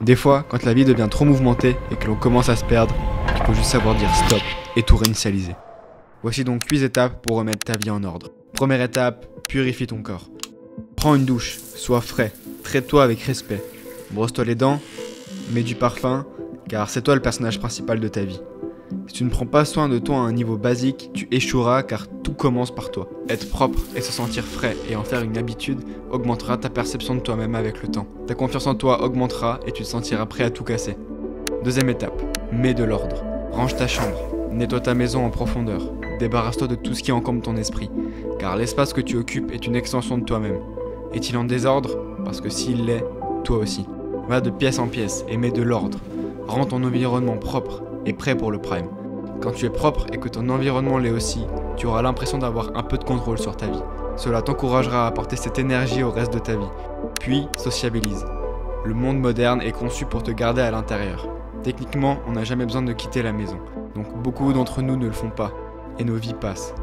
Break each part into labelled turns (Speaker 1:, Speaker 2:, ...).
Speaker 1: Des fois, quand la vie devient trop mouvementée et que l'on commence à se perdre, il faut juste savoir dire stop et tout réinitialiser. Voici donc 8 étapes pour remettre ta vie en ordre. Première étape, purifie ton corps. Prends une douche, sois frais, traite-toi avec respect. Brosse-toi les dents, mets du parfum, car c'est toi le personnage principal de ta vie. Si tu ne prends pas soin de toi à un niveau basique, tu échoueras car tout commence par toi. Être propre et se sentir frais et en faire une habitude augmentera ta perception de toi-même avec le temps. Ta confiance en toi augmentera et tu te sentiras prêt à tout casser. Deuxième étape, mets de l'ordre. Range ta chambre, nettoie ta maison en profondeur. Débarrasse-toi de tout ce qui encombre ton esprit, car l'espace que tu occupes est une extension de toi-même. Est-il en désordre? Parce que s'il l'est, toi aussi. Va de pièce en pièce et mets de l'ordre. Rends ton environnement propre et prêt pour le prime. Quand tu es propre et que ton environnement l'est aussi, tu auras l'impression d'avoir un peu de contrôle sur ta vie. Cela t'encouragera à apporter cette énergie au reste de ta vie. Puis, sociabilise. Le monde moderne est conçu pour te garder à l'intérieur. Techniquement, on n'a jamais besoin de quitter la maison. Donc beaucoup d'entre nous ne le font pas. Et nos vies passent.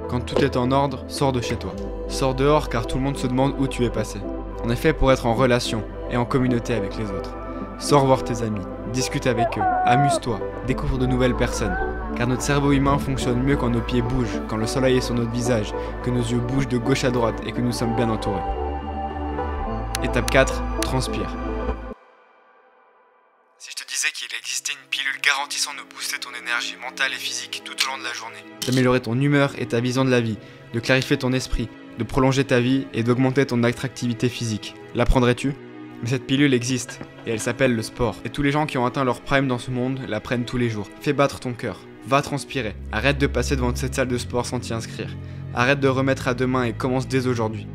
Speaker 1: Quand tout est en ordre, sors de chez toi. Sors dehors car tout le monde se demande où tu es passé. En effet, pour être en relation et en communauté avec les autres. Sors voir tes amis, discute avec eux, amuse-toi, découvre de nouvelles personnes. Car notre cerveau humain fonctionne mieux quand nos pieds bougent, quand le soleil est sur notre visage, que nos yeux bougent de gauche à droite et que nous sommes bien entourés. Étape 4, transpire. Si je te disais qu'il existait une pilule garantissant de booster ton énergie mentale et physique tout au long de la journée, d'améliorer ton humeur et ta vision de la vie, de clarifier ton esprit, de prolonger ta vie et d'augmenter ton attractivité physique, la prendrais-tu ? Mais cette pilule existe, et elle s'appelle le sport. Et tous les gens qui ont atteint leur prime dans ce monde la prennent tous les jours. Fais battre ton cœur, va transpirer, arrête de passer devant cette salle de sport sans t'y inscrire. Arrête de remettre à demain et commence dès aujourd'hui.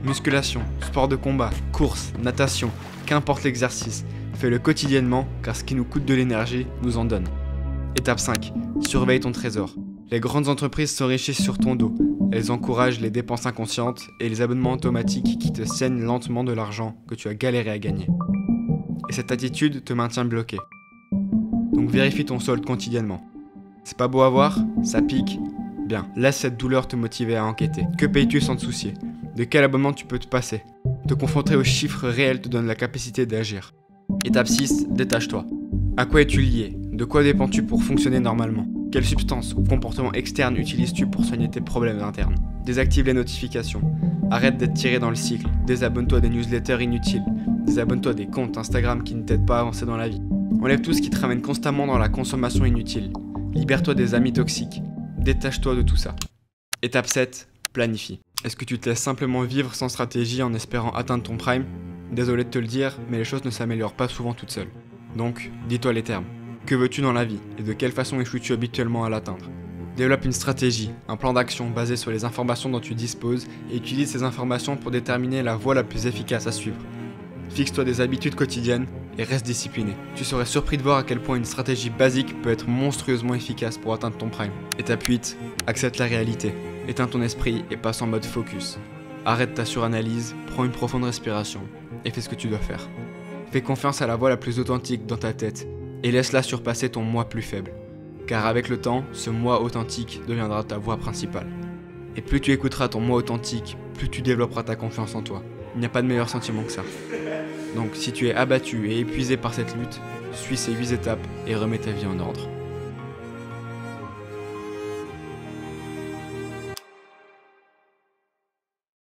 Speaker 1: Musculation, sport de combat, course, natation, qu'importe l'exercice, fais-le quotidiennement car ce qui nous coûte de l'énergie nous en donne. Étape 5, surveille ton trésor. Les grandes entreprises s'enrichissent sur ton dos. Elles encouragent les dépenses inconscientes et les abonnements automatiques qui te saignent lentement de l'argent que tu as galéré à gagner. Et cette attitude te maintient bloqué. Donc vérifie ton solde quotidiennement. C'est pas beau à voir? Ça pique? Bien, laisse cette douleur te motiver à enquêter. Que payes-tu sans te soucier? De quel abonnement tu peux te passer? Te confronter aux chiffres réels te donne la capacité d'agir. Étape 6, détache-toi. À quoi es-tu lié? De quoi dépends-tu pour fonctionner normalement? Quelle substance ou comportement externe utilises-tu pour soigner tes problèmes internes? Désactive les notifications. Arrête d'être tiré dans le cycle. Désabonne-toi des newsletters inutiles. Désabonne-toi des comptes Instagram qui ne t'aident pas à avancer dans la vie. Enlève tout ce qui te ramène constamment dans la consommation inutile. Libère-toi des amis toxiques. Détache-toi de tout ça. Étape 7, planifie. Est-ce que tu te laisses simplement vivre sans stratégie en espérant atteindre ton prime? Désolé de te le dire, mais les choses ne s'améliorent pas souvent toutes seules. Donc, dis-toi les termes. Que veux-tu dans la vie et de quelle façon échoues-tu habituellement à l'atteindre? Développe une stratégie, un plan d'action basé sur les informations dont tu disposes et utilise ces informations pour déterminer la voie la plus efficace à suivre. Fixe-toi des habitudes quotidiennes et reste discipliné. Tu serais surpris de voir à quel point une stratégie basique peut être monstrueusement efficace pour atteindre ton prime. Étape 8, accepte la réalité. Éteins ton esprit et passe en mode focus. Arrête ta suranalyse, prends une profonde respiration et fais ce que tu dois faire. Fais confiance à la voix la plus authentique dans ta tête et laisse-la surpasser ton moi plus faible. Car avec le temps, ce moi authentique deviendra ta voix principale. Et plus tu écouteras ton moi authentique, plus tu développeras ta confiance en toi. Il n'y a pas de meilleur sentiment que ça. Donc si tu es abattu et épuisé par cette lutte, suis ces 8 étapes et remets ta vie en ordre.